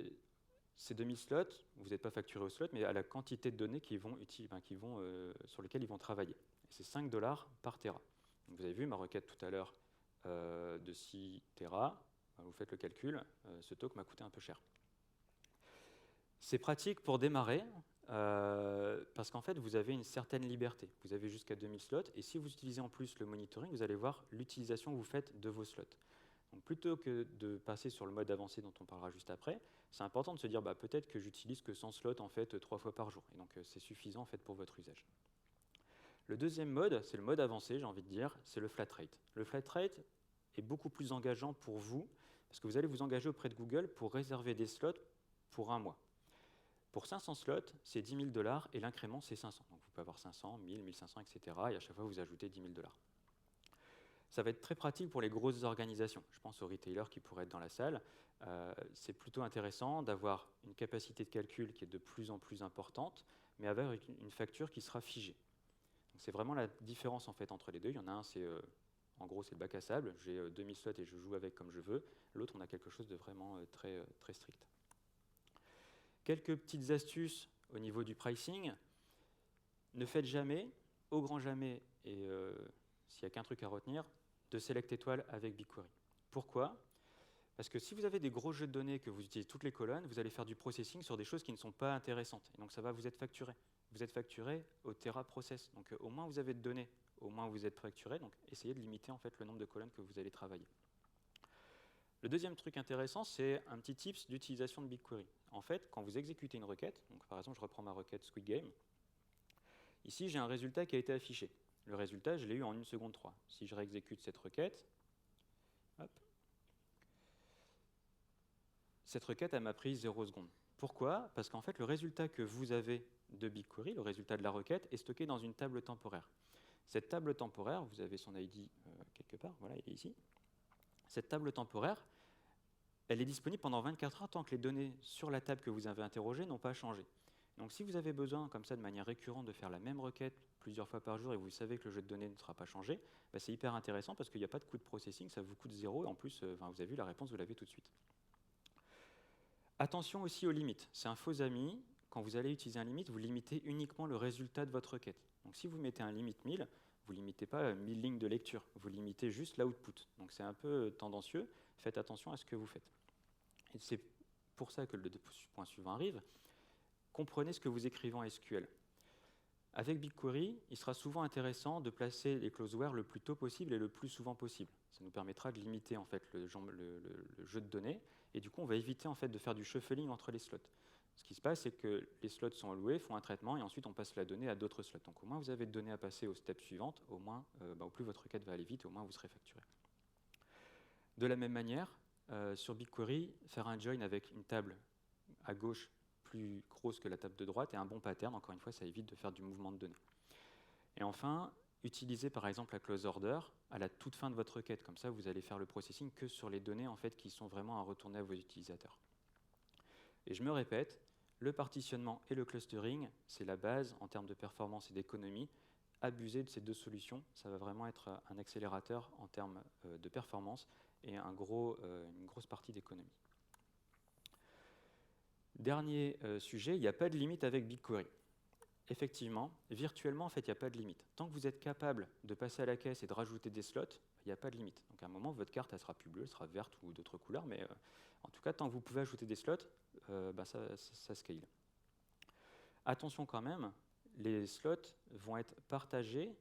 2000 slots, vous n'êtes pas facturé au slot, mais à la quantité de données sur lesquelles ils vont travailler. Et c'est 5 $ par Tera. Donc vous avez vu ma requête tout à l'heure de 6 Tera. Vous faites le calcul, ce talk m'a coûté un peu cher. C'est pratique pour démarrer, parce qu'en fait, vous avez une certaine liberté. Vous avez jusqu'à 2000 slots, et si vous utilisez en plus le monitoring, vous allez voir l'utilisation que vous faites de vos slots. Donc, plutôt que de passer sur le mode avancé dont on parlera juste après, c'est important de se dire peut-être que j'utilise que 100 slots en fait 3 fois par jour, et donc c'est suffisant en fait pour votre usage. Le deuxième mode, c'est le mode avancé, j'ai envie de dire, c'est le flat rate. Le flat rate est beaucoup plus engageant pour vous, parce que vous allez vous engager auprès de Google pour réserver des slots pour un mois. Pour 500 slots, c'est 10 000 $ et l'incrément, c'est 500. Donc vous pouvez avoir 500, 1000, 1500, etc. Et à chaque fois, vous ajoutez 10 000 $. Ça va être très pratique pour les grosses organisations. Je pense aux retailers qui pourraient être dans la salle. C'est plutôt intéressant d'avoir une capacité de calcul qui est de plus en plus importante, mais avec une facture qui sera figée. C'est vraiment la différence en fait, entre les deux. Il y en a un, en gros, c'est le bac à sable. J'ai 2000 slots et je joue avec comme je veux. L'autre, on a quelque chose de vraiment très strict. Quelques petites astuces au niveau du pricing. Ne faites jamais, au grand jamais, et s'il n'y a qu'un truc à retenir, de select étoile avec BigQuery. Pourquoi ? Parce que si vous avez des gros jeux de données que vous utilisez toutes les colonnes, vous allez faire du processing sur des choses qui ne sont pas intéressantes. Et donc ça va vous être facturé. Vous êtes facturé au Tera process. Donc au moins vous avez de données au moins vous êtes facturé. Donc essayez de limiter en fait le nombre de colonnes que vous allez travailler. Le deuxième truc intéressant, c'est un petit tips d'utilisation de BigQuery. En fait, quand vous exécutez une requête, donc par exemple, je reprends ma requête Squid Game, ici j'ai un résultat qui a été affiché. Le résultat, je l'ai eu en 1 seconde 3. Si je réexécute cette requête, hop, cette requête, elle m'a pris 0 secondes. Pourquoi? Parce qu'en fait, le résultat que vous avez de BigQuery, le résultat de la requête, est stocké dans une table temporaire. Cette table temporaire, vous avez son ID quelque part, voilà, il est ici. Cette table temporaire, elle est disponible pendant 24 heures tant que les données sur la table que vous avez interrogée n'ont pas changé. Donc si vous avez besoin, comme ça, de manière récurrente, de faire la même requête plusieurs fois par jour et vous savez que le jeu de données ne sera pas changé, bah c'est hyper intéressant parce qu'il n'y a pas de coût de processing, ça vous coûte 0 et en plus, vous avez vu la réponse, vous l'avez tout de suite. Attention aussi aux limites. C'est un faux ami. Quand vous allez utiliser un limite, vous limitez uniquement le résultat de votre requête. Donc si vous mettez un limite 1000, vous ne limitez pas 1000 lignes de lecture, vous limitez juste l'output. Donc c'est un peu tendancieux, faites attention à ce que vous faites. Et c'est pour ça que le point suivant arrive. Comprenez ce que vous écrivez en SQL. Avec BigQuery, il sera souvent intéressant de placer les closeware le plus tôt possible et le plus souvent possible. Ça nous permettra de limiter en fait, le jeu de données, et du coup on va éviter en fait, de faire du shuffling entre les slots. Ce qui se passe, c'est que les slots sont alloués, font un traitement, et ensuite on passe la donnée à d'autres slots. Donc au moins vous avez de données à passer aux steps suivantes, au moins au plus votre requête va aller vite, au moins vous serez facturé. De la même manière, sur BigQuery, faire un join avec une table à gauche plus grosse que la table de droite est un bon pattern. Encore une fois, ça évite de faire du mouvement de données. Et enfin, utilisez par exemple la close order à la toute fin de votre requête. Comme ça, vous allez faire le processing que sur les données en fait, qui sont vraiment à retourner à vos utilisateurs. Et je me répète, le partitionnement et le clustering, c'est la base en termes de performance et d'économie. Abusez de ces deux solutions, ça va vraiment être un accélérateur en termes de performance et une grosse partie d'économie. Dernier sujet, il n'y a pas de limite avec BigQuery. Effectivement, virtuellement, en fait, il n'y a pas de limite. Tant que vous êtes capable de passer à la caisse et de rajouter des slots, il n'y a pas de limite. Donc à un moment, votre carte, elle sera plus bleue, elle sera verte ou d'autres couleurs, mais en tout cas, tant que vous pouvez ajouter des slots, ça scale. Attention quand même, les slots vont être partagés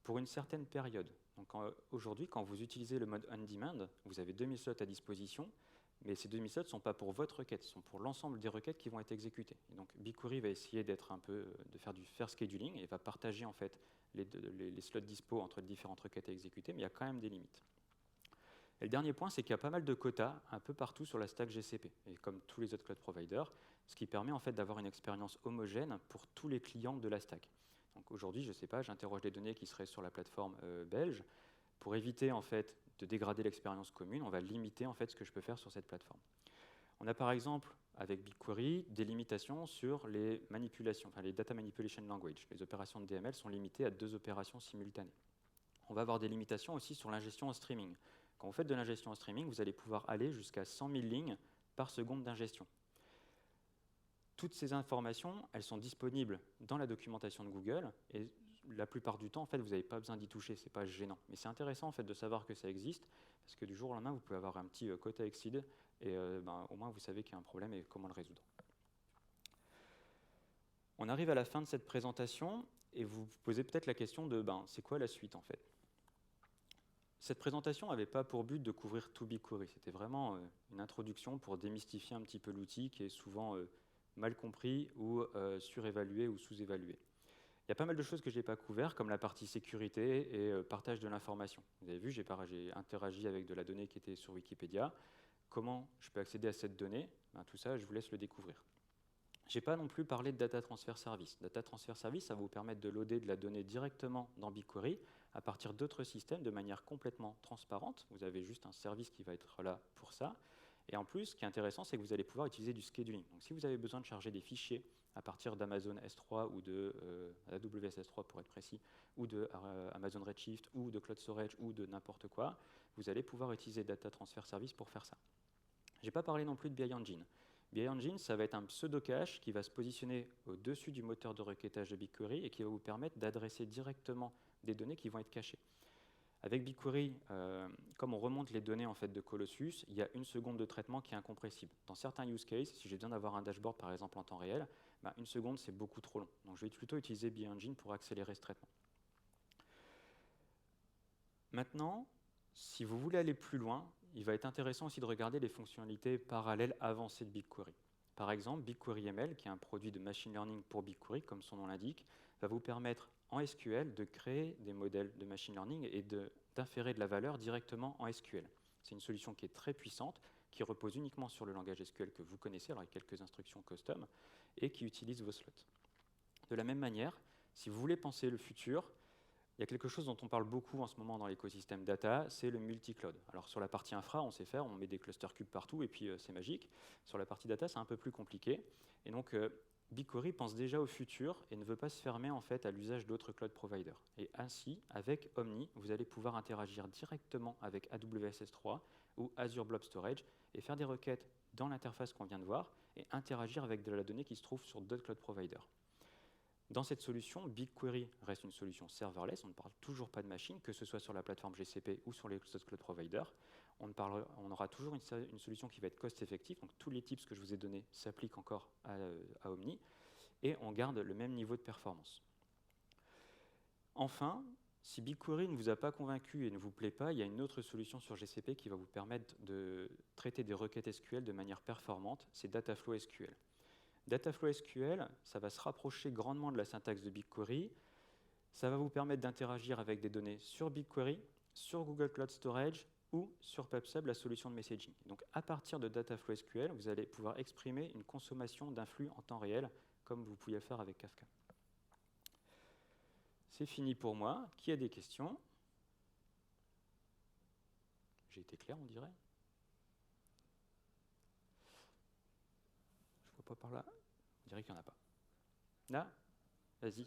pour une certaine période. Donc aujourd'hui, quand vous utilisez le mode on-demand, vous avez 2000 slots à disposition, mais ces 2000 slots ne sont pas pour votre requête, ce sont pour l'ensemble des requêtes qui vont être exécutées. Et donc BigQuery va essayer de faire du fair scheduling et va partager en fait les slots dispo entre les différentes requêtes à exécuter, mais il y a quand même des limites. Et le dernier point, c'est qu'il y a pas mal de quotas un peu partout sur la stack GCP, et comme tous les autres cloud providers, ce qui permet en fait d'avoir une expérience homogène pour tous les clients de la stack. Donc aujourd'hui, je ne sais pas, j'interroge des données qui seraient sur la plateforme belge. Pour éviter en fait, de dégrader l'expérience commune, on va limiter en fait, ce que je peux faire sur cette plateforme. On a par exemple, avec BigQuery, des limitations sur les manipulations, enfin les Data Manipulation Language. Les opérations de DML sont limitées à 2 opérations simultanées. On va avoir des limitations aussi sur l'ingestion en streaming. Quand vous faites de l'ingestion en streaming, vous allez pouvoir aller jusqu'à 100 000 lignes par seconde d'ingestion. Toutes ces informations, elles sont disponibles dans la documentation de Google et la plupart du temps, en fait, vous n'avez pas besoin d'y toucher, ce n'est pas gênant. Mais c'est intéressant en fait, de savoir que ça existe parce que du jour au lendemain, vous pouvez avoir un petit quota exceed et au moins vous savez qu'il y a un problème et comment le résoudre. On arrive à la fin de cette présentation et vous vous posez peut-être la question de c'est quoi la suite en fait? Cette présentation n'avait pas pour but de couvrir tout BigQuery, c'était vraiment une introduction pour démystifier un petit peu l'outil qui est souvent mal compris ou surévalué ou sous-évalué. Il y a pas mal de choses que je n'ai pas couvertes, comme la partie sécurité et partage de l'information. Vous avez vu, j'ai interagi avec de la donnée qui était sur Wikipédia. Comment je peux accéder à cette donnée? Tout ça, je vous laisse le découvrir. Je n'ai pas non plus parlé de Data Transfer Service. Data Transfer Service, ça va vous permettre de loader de la donnée directement dans BigQuery à partir d'autres systèmes de manière complètement transparente. Vous avez juste un service qui va être là pour ça. Et en plus, ce qui est intéressant, c'est que vous allez pouvoir utiliser du scheduling. Donc, si vous avez besoin de charger des fichiers à partir d'Amazon S3 ou de AWS S3 pour être précis, ou de Amazon Redshift, ou de Cloud Storage, ou de n'importe quoi, vous allez pouvoir utiliser Data Transfer Service pour faire ça. Je n'ai pas parlé non plus de BI Engine. BI Engine, ça va être un pseudo-cache qui va se positionner au-dessus du moteur de requêtage de BigQuery et qui va vous permettre d'adresser directement des données qui vont être cachées. Avec BigQuery, comme on remonte les données en fait, de Colossus, il y a 1 seconde de traitement qui est incompressible. Dans certains use cases, si j'ai besoin d'avoir un dashboard par exemple en temps réel, 1 seconde c'est beaucoup trop long. Donc je vais plutôt utiliser BI Engine pour accélérer ce traitement. Maintenant, si vous voulez aller plus loin, il va être intéressant aussi de regarder les fonctionnalités parallèles avancées de BigQuery. Par exemple, BigQuery ML, qui est un produit de machine learning pour BigQuery, comme son nom l'indique, va vous permettre en SQL de créer des modèles de machine learning et d'inférer de la valeur directement en SQL. C'est une solution qui est très puissante, qui repose uniquement sur le langage SQL que vous connaissez, alors avec quelques instructions custom, et qui utilise vos slots. De la même manière, si vous voulez penser le futur, il y a quelque chose dont on parle beaucoup en ce moment dans l'écosystème data, c'est le multi-cloud. Alors sur la partie infra, on sait faire, on met des clusters cubes partout et puis c'est magique. Sur la partie data, c'est un peu plus compliqué. Et donc BigQuery pense déjà au futur et ne veut pas se fermer en fait à l'usage d'autres cloud providers. Et ainsi, avec Omni, vous allez pouvoir interagir directement avec AWS S3 ou Azure Blob Storage et faire des requêtes dans l'interface qu'on vient de voir et interagir avec de la donnée qui se trouve sur d'autres cloud providers. Dans cette solution, BigQuery reste une solution serverless, on ne parle toujours pas de machine, que ce soit sur la plateforme GCP ou sur les autres cloud providers. On aura toujours une solution qui va être cost-effective, donc tous les tips que je vous ai donnés s'appliquent encore à Omni, et on garde le même niveau de performance. Enfin, si BigQuery ne vous a pas convaincu et ne vous plaît pas, il y a une autre solution sur GCP qui va vous permettre de traiter des requêtes SQL de manière performante, c'est Dataflow SQL. Dataflow SQL, ça va se rapprocher grandement de la syntaxe de BigQuery. Ça va vous permettre d'interagir avec des données sur BigQuery, sur Google Cloud Storage ou sur PubSub, la solution de messaging. Donc à partir de Dataflow SQL, vous allez pouvoir exprimer une consommation d'un flux en temps réel, comme vous pouviez le faire avec Kafka. C'est fini pour moi. Qui a des questions? J'ai été clair, on dirait. Je ne vois pas par là. On dirait qu'il n'y en a pas. Là, vas-y.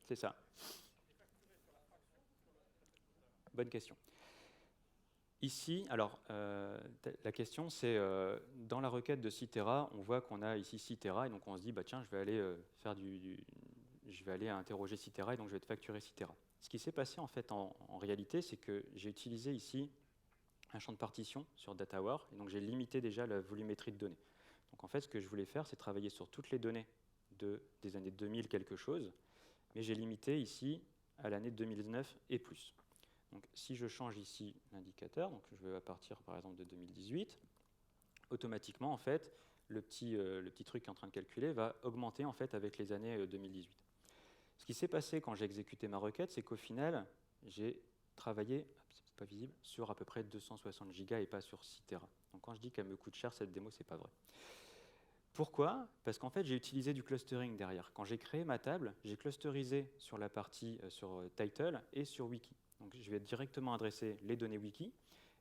C'est ça. Bonne question. Ici, alors, la question c'est, dans la requête de 6 Tera, on voit qu'on a ici 6 Tera, et donc on se dit, bah, tiens, je vais aller je vais aller interroger 6 Tera, et donc je vais te facturer 6 Tera. Ce qui s'est passé en fait en réalité, c'est que j'ai utilisé ici un champ de partition sur DataWar, et donc j'ai limité déjà la volumétrie de données. Donc en fait, ce que je voulais faire, c'est travailler sur toutes les données des années 2000 quelque chose, mais j'ai limité ici à l'année 2009 et plus. Donc, si je change ici l'indicateur, donc je vais partir par exemple de 2018, automatiquement en fait, le petit truc qui est en train de calculer va augmenter en fait avec les années 2018. Ce qui s'est passé quand j'ai exécuté ma requête, c'est qu'au final, j'ai travaillé, c'est pas visible, sur à peu près 260 gigas et pas sur 6 Tera. Donc quand je dis qu'elle me coûte cher cette démo, c'est pas vrai. Pourquoi? Parce qu'en fait, j'ai utilisé du clustering derrière. Quand j'ai créé ma table, j'ai clusterisé sur la partie sur title et sur wiki. Donc je vais directement adresser les données wiki.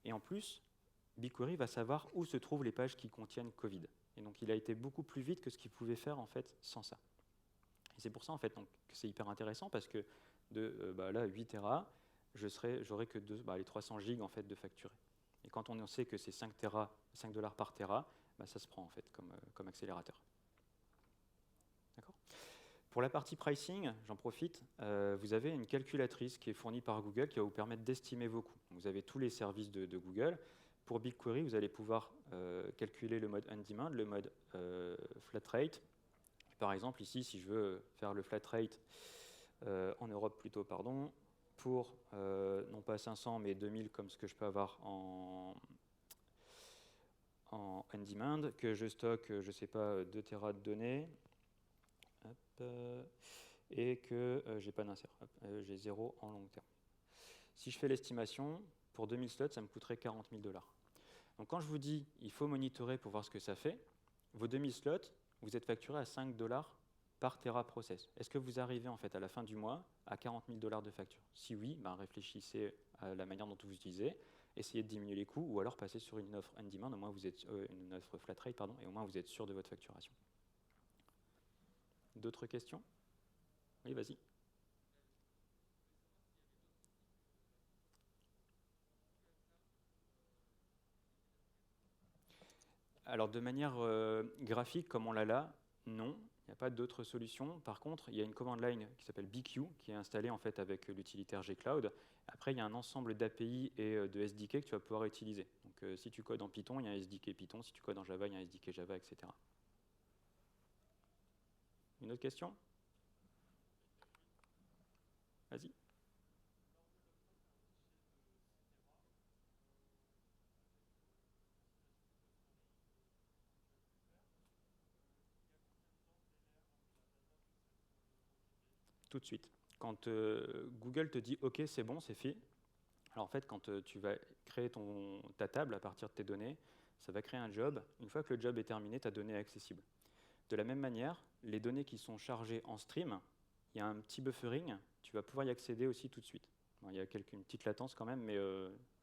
Et en plus, BigQuery va savoir où se trouvent les pages qui contiennent Covid. Et donc il a été beaucoup plus vite que ce qu'il pouvait faire en fait sans ça. Et c'est pour ça en fait donc, que c'est hyper intéressant parce que de là 8 Tera, j'aurai que les 300 gigs en fait de facturés. Et quand on sait que c'est 5 $, par Tera, ça se prend en fait comme accélérateur. D'accord. Pour la partie pricing, j'en profite, vous avez une calculatrice qui est fournie par Google qui va vous permettre d'estimer vos coûts. Vous avez tous les services de Google. Pour BigQuery, vous allez pouvoir calculer le mode on-demand, le mode flat rate. Par exemple, ici, si je veux faire le flat rate en Europe plutôt, pardon, pour non pas 500 mais 2000 comme ce que je peux avoir en on-demand, que je stocke, je ne sais pas, 2 Tera de données, et que j'ai pas d'insert, j'ai 0 en long terme. Si je fais l'estimation, pour 2000 slots, ça me coûterait 40 000 $. Donc quand je vous dis il faut monitorer pour voir ce que ça fait, vos 2000 slots, vous êtes facturé à 5 $ par Tera process. Est-ce que vous arrivez en fait à la fin du mois à 40 000 $ de facture? Si oui, réfléchissez à la manière dont vous utilisez, essayez de diminuer les coûts ou alors passez sur une offre on-demand, au moins vous êtes une offre flat rate, pardon, et au moins vous êtes sûr de votre facturation. D'autres questions? Oui, vas-y. Alors de manière graphique, comme on l'a là, Non, il n'y a pas d'autre solution. Par contre, il y a une command line qui s'appelle BQ, qui est installée en fait avec l'utilitaire gcloud. Après, il y a un ensemble d'API et de SDK que tu vas pouvoir utiliser. Donc, si tu codes en Python, il y a un SDK Python. Si tu codes en Java, il y a un SDK Java, etc. Une autre question? Vas-y. Tout de suite. Quand Google te dit OK, c'est bon, c'est fait. Alors en fait, quand tu vas créer ta table à partir de tes données, ça va créer un job. Une fois que le job est terminé, ta donnée est accessible. De la même manière, les données qui sont chargées en stream, il y a un petit buffering, tu vas pouvoir y accéder aussi tout de suite. Bon, il y a une petite latence quand même, mais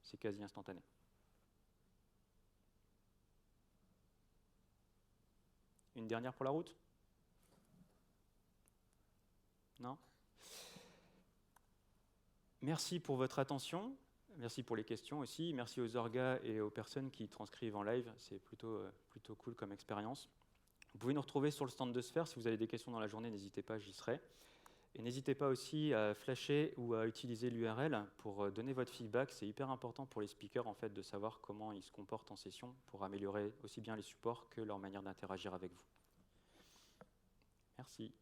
c'est quasi instantané. Une dernière pour la route? Non? Merci pour votre attention. Merci pour les questions aussi. Merci aux orgas et aux personnes qui transcrivent en live. C'est plutôt cool comme expérience. Vous pouvez nous retrouver sur le stand de Sphère. Si vous avez des questions dans la journée, n'hésitez pas, j'y serai. Et n'hésitez pas aussi à flasher ou à utiliser l'URL pour donner votre feedback. C'est hyper important pour les speakers en fait, de savoir comment ils se comportent en session pour améliorer aussi bien les supports que leur manière d'interagir avec vous. Merci.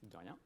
De rien.